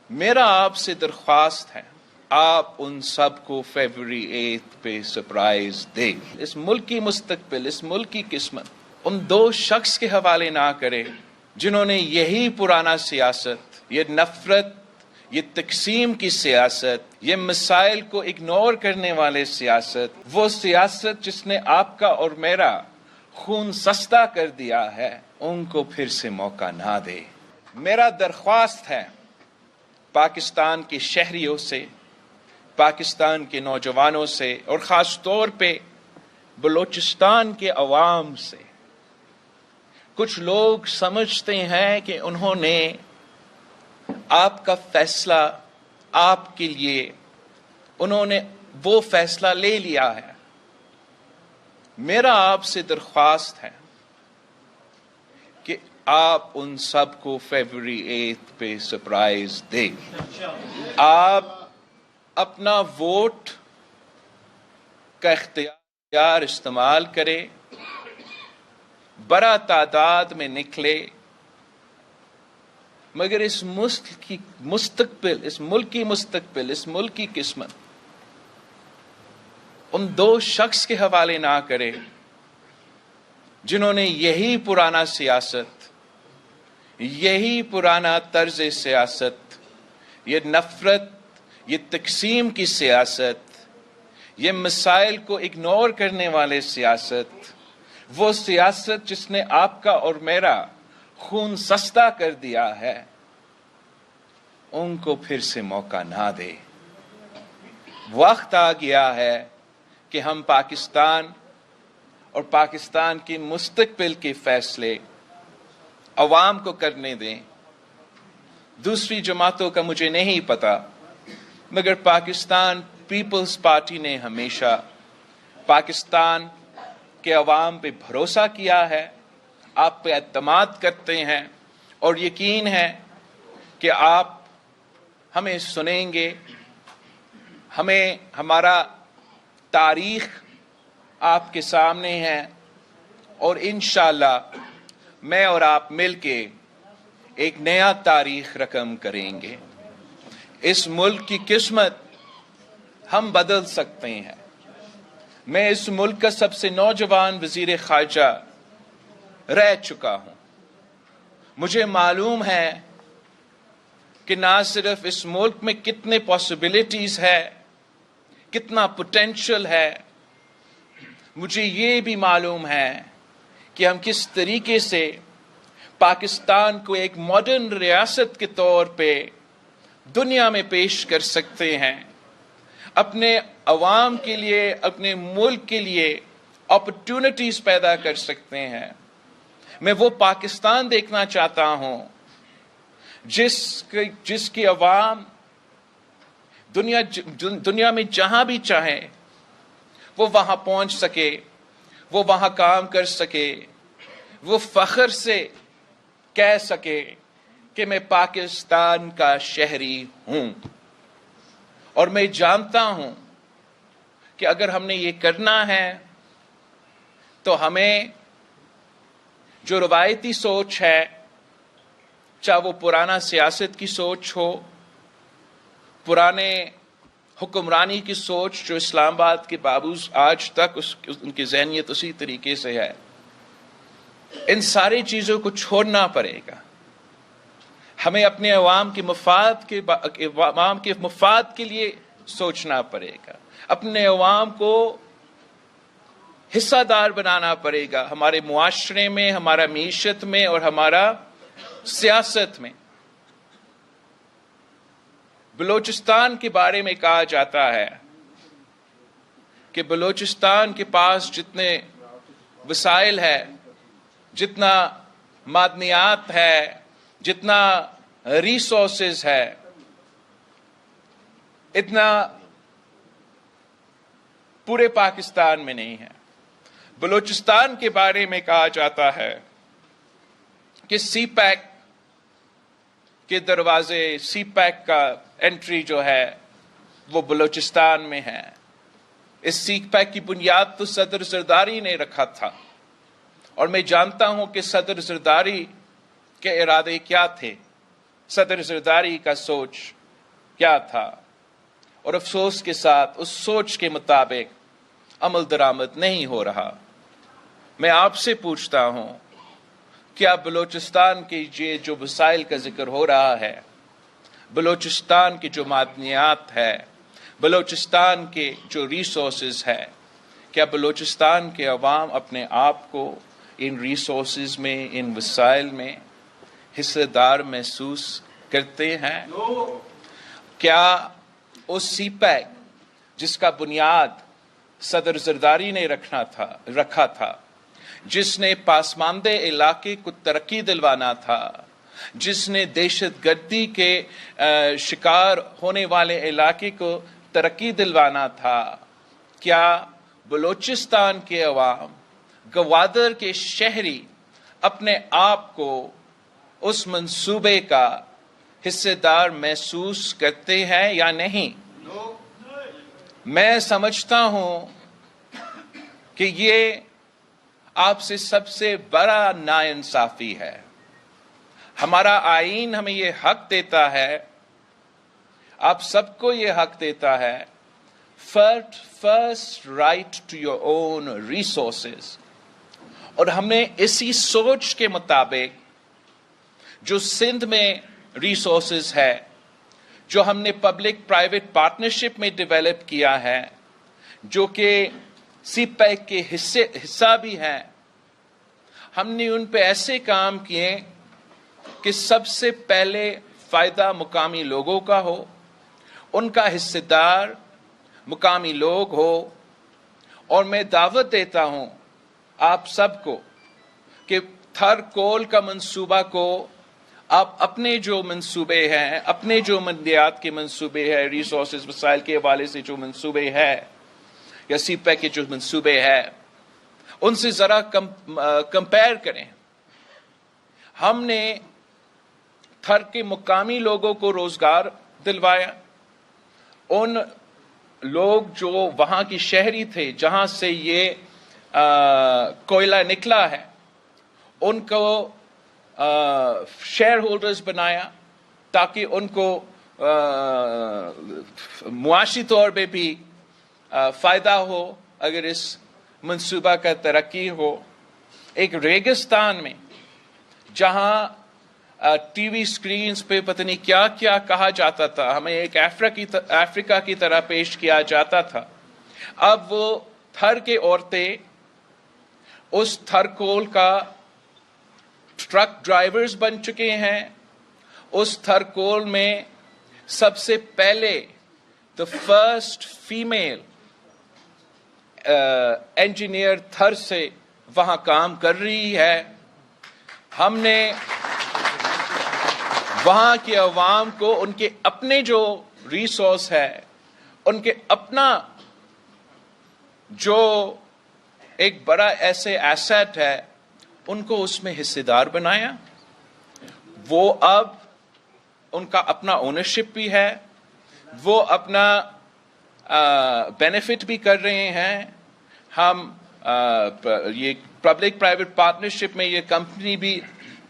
میرا آپ سے درخواست ہے آپ ان سب کو فیبرری 8 پہ سرپرائز دیں. اس ملک کی مستقبل، اس ملک کی قسمت ان دو شخص کے حوالے نہ کرے جنہوں نے یہی پرانا سیاست، یہ نفرت، یہ تقسیم کی سیاست، یہ مسائل کو اگنور کرنے والے سیاست، وہ سیاست جس نے آپ کا اور میرا خون سستا کر دیا ہے، ان کو پھر سے موقع نہ دے. میرا درخواست ہے پاکستان کے شہریوں سے، پاکستان کے نوجوانوں سے، اور خاص طور پہ بلوچستان کے عوام سے. کچھ لوگ سمجھتے ہیں کہ انہوں نے آپ کا فیصلہ، آپ کے لیے انہوں نے وہ فیصلہ لے لیا ہے. میرا آپ سے درخواست ہے کہ آپ ان سب کو فیبرری 8 پہ سرپرائز دیں. آپ اپنا ووٹ کا اختیار استعمال کریں، بڑا تعداد میں نکلے، مگر اس ملک کی مستقبل، اس ملک کی قسمت ان دو شخص کے حوالے نہ کرے جنہوں نے یہی پرانا سیاست، یہی پرانا طرز سیاست، یہ نفرت، یہ تقسیم کی سیاست، یہ مسائل کو اگنور کرنے والے سیاست، وہ سیاست جس نے آپ کا اور میرا خون سستا کر دیا ہے، ان کو پھر سے موقع نہ دے. وقت آ گیا ہے کہ ہم پاکستان اور پاکستان کی مستقبل کے فیصلے عوام کو کرنے دیں. دوسری جماعتوں کا مجھے نہیں پتا، مگر پاکستان پیپلز پارٹی نے ہمیشہ پاکستان کے عوام پہ بھروسہ کیا ہے، آپ پہ اعتماد کرتے ہیں، اور یقین ہے کہ آپ ہمیں سنیں گے. ہمارا تاریخ آپ کے سامنے ہے، اور انشاءاللہ میں اور آپ مل کے ایک نیا تاریخ رقم کریں گے. اس ملک کی قسمت ہم بدل سکتے ہیں. میں اس ملک کا سب سے نوجوان وزیر خارجہ رہ چکا ہوں. مجھے معلوم ہے کہ نہ صرف اس ملک میں کتنے پاسبلٹیز ہے، کتنا پوٹینشل ہے، مجھے یہ بھی معلوم ہے کہ ہم کس طریقے سے پاکستان کو ایک ماڈرن ریاست کے طور پہ دنیا میں پیش کر سکتے ہیں، اپنے عوام کے لیے، اپنے ملک کے لیے اپرچونٹیز پیدا کر سکتے ہیں. میں وہ پاکستان دیکھنا چاہتا ہوں جس کی عوام دنیا میں جہاں بھی چاہے وہ وہاں پہنچ سکے، وہ وہاں کام کر سکے، وہ فخر سے کہہ سکے کہ میں پاکستان کا شہری ہوں. اور میں جانتا ہوں کہ اگر ہم نے یہ کرنا ہے تو ہمیں جو روایتی سوچ ہے، چاہے وہ پرانا سیاست کی سوچ ہو، پرانے حکمرانی کی سوچ جو اسلام آباد کے بابوز آج تک ان کی ذہنیت اسی طریقے سے ہے، ان ساری چیزوں کو چھوڑنا پڑے گا. ہمیں اپنے عوام کے مفاد کے لیے سوچنا پڑے گا، اپنے عوام کو حصہ دار بنانا پڑے گا ہمارے معاشرے میں، ہمارا معیشت میں، اور ہمارا سیاست میں. بلوچستان کے بارے میں کہا جاتا ہے کہ بلوچستان کے پاس جتنے وسائل ہے، جتنا معدنیات ہے، جتنا ریسورسز ہے، اتنا پورے پاکستان میں نہیں ہے. بلوچستان کے بارے میں کہا جاتا ہے کہ سی پیک کے دروازے، سی پیک کا انٹری جو ہے وہ بلوچستان میں ہے. اس سی پیک کی بنیاد تو صدر زرداری نے رکھا تھا، اور میں جانتا ہوں کہ صدر زرداری کے ارادے کیا تھے. صدر زرداری کا سوچ کیا تھا، اور افسوس کے ساتھ اس سوچ کے مطابق عمل درآمد نہیں ہو رہا۔ میں آپ سے پوچھتا ہوں، کیا بلوچستان کے یہ جو وسائل کا ذکر ہو رہا ہے، بلوچستان کی جو معدنیات ہے، بلوچستان کے جو ریسورسز ہے، کیا بلوچستان کے عوام اپنے آپ کو ان ریسورسز میں، ان وسائل میں حصہ دار محسوس کرتے ہیں؟ کیا اس سی پیک جس کا بنیاد صدر زرداری نے رکھا تھا، جس نے پسماندہ علاقے کو ترقی دلوانا تھا، جس نے دہشت گردی کے شکار ہونے والے علاقے کو ترقی دلوانا تھا، کیا بلوچستان کے عوام، گوادر کے شہری اپنے آپ کو اس منصوبے کا حصہ دار محسوس کرتے ہیں یا نہیں؟ میں سمجھتا ہوں کہ یہ آپ سے سب سے بڑا ناانصافی ہے۔ ہمارا آئین ہمیں یہ حق دیتا ہے، آپ سب کو یہ حق دیتا ہے، first right to your own resources, اور ہم نے اسی سوچ کے مطابق جو سندھ میں ریسورسز ہے، جو ہم نے پبلک پرائیویٹ پارٹنرشپ میں ڈیولپ کیا ہے، جو کہ سی پیک کے حصہ بھی ہیں، ہم نے ان پہ ایسے کام کیے کہ سب سے پہلے فائدہ مقامی لوگوں کا ہو، ان کا حصہ دار مقامی لوگ ہو۔ اور میں دعوت دیتا ہوں آپ سب کو کہ تھر کول کا منصوبہ کو آپ اپنے جو منصوبے ہیں، اپنے جو منڈیات کے منصوبے ہیں، ریسورسز وسائل کے حوالے سے جو منصوبے ہیں، یا سی پیک کے جو منصوبے ہیں، ان سے ذرا کمپیئر کریں۔ ہم نے تھر کے مقامی لوگوں کو روزگار دلوایا، ان لوگ جو وہاں کی شہری تھے جہاں سے یہ کوئلہ نکلا ہے، ان کو شیئر ہولڈرز بنایا تاکہ ان کو معاشی طور پہ بھی فائدہ ہو اگر اس منصوبہ کا ترقی ہو۔ ایک ریگستان میں جہاں ٹی وی سکرینز پہ پتہ نہیں کیا کیا کہا جاتا تھا، ہمیں ایک افریقہ کی طرح پیش کیا جاتا تھا، اب وہ تھر کے عورتیں اس تھر کول کا ٹرک ڈرائیورز بن چکے ہیں۔ اس تھر کول میں سب سے پہلے the first female انجینئر تھر سے وہاں کام کر رہی ہے۔ ہم نے وہاں کے عوام کو ان کے اپنے جو ریسورس ہے، ان کے اپنا جو ایک بڑا ایسے ایسٹ ہے، ان کو اس میں حصے دار بنایا۔ وہ اب ان کا اپنا اونرشپ بھی ہے، وہ اپنا بینیفٹ بھی کر رہے ہیں۔ ہم یہ پبلک پرائیویٹ پارٹنرشپ میں یہ کمپنی بھی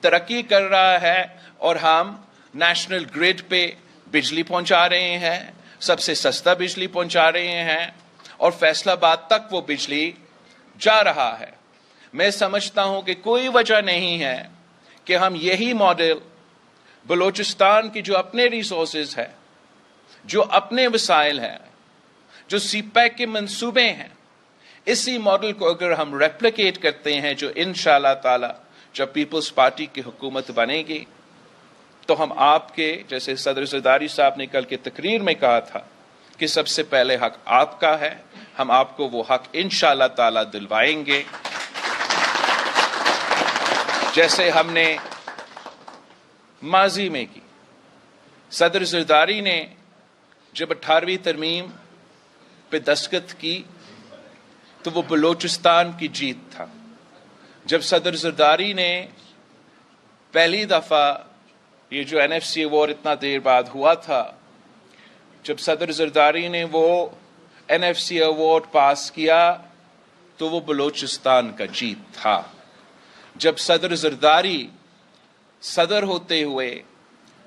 ترقی کر رہا ہے، اور ہم نیشنل گریڈ پہ بجلی پہنچا رہے ہیں، سب سے سستا بجلی پہنچا رہے ہیں، اور فیصل آباد تک وہ بجلی جا رہا ہے۔ میں سمجھتا ہوں کہ کوئی وجہ نہیں ہے کہ ہم یہی ماڈل بلوچستان کی جو اپنے ریسورسز ہے، جو اپنے وسائل ہیں، جو سی پیک کے منصوبے ہیں، اسی ماڈل کو اگر ہم ریپلیکیٹ کرتے ہیں، جو انشاءاللہ تعالی جب پیپلز پارٹی کی حکومت بنے گی، تو ہم آپ کے جیسے صدر زرداری صاحب نے کل کی تقریر میں کہا تھا کہ سب سے پہلے حق آپ کا ہے، ہم آپ کو وہ حق انشاءاللہ تعالی دلوائیں گے، جیسے ہم نے ماضی میں کی۔ صدر زرداری نے جب 18ویں ترمیم پہ دستخط کی تو وہ بلوچستان کی جیت تھا۔ جب صدر زرداری نے پہلی دفعہ یہ جو NFC ایوارڈ اتنا دیر بعد ہوا تھا، جب صدر زرداری نے وہ NFC ایوارڈ پاس کیا تو وہ بلوچستان کا جیت تھا۔ جب صدر زرداری صدر ہوتے ہوئے